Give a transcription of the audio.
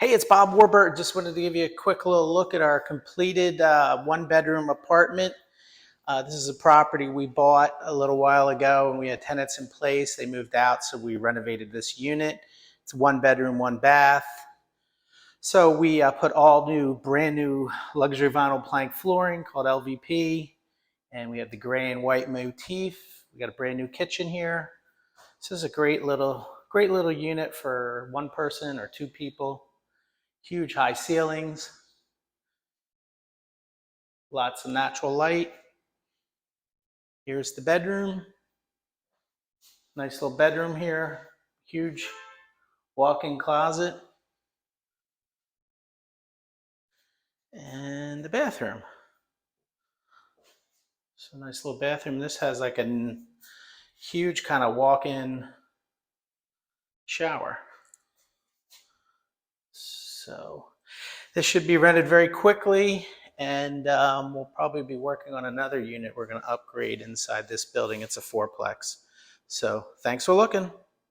Hey, it's Bob Warburg. Just wanted to give you a quick little look at our completed one-bedroom apartment. This is a property we bought a little while ago, and we had tenants in place. They moved out, so we renovated this unit. It's one bedroom, one bath. So we put all new, brand new luxury vinyl plank flooring called LVP, and we have the gray and white motif. We got a brand new kitchen here. This is a great little unit for one person or two people. Huge high ceilings, lots of natural light. Here's the bedroom. Nice little bedroom here. Huge walk-in closet. And the bathroom. So nice little bathroom. This has like a huge kind of walk-in shower. So this should be rented very quickly, and we'll probably be working on another unit we're going to upgrade inside this building. It's a fourplex. So thanks for looking.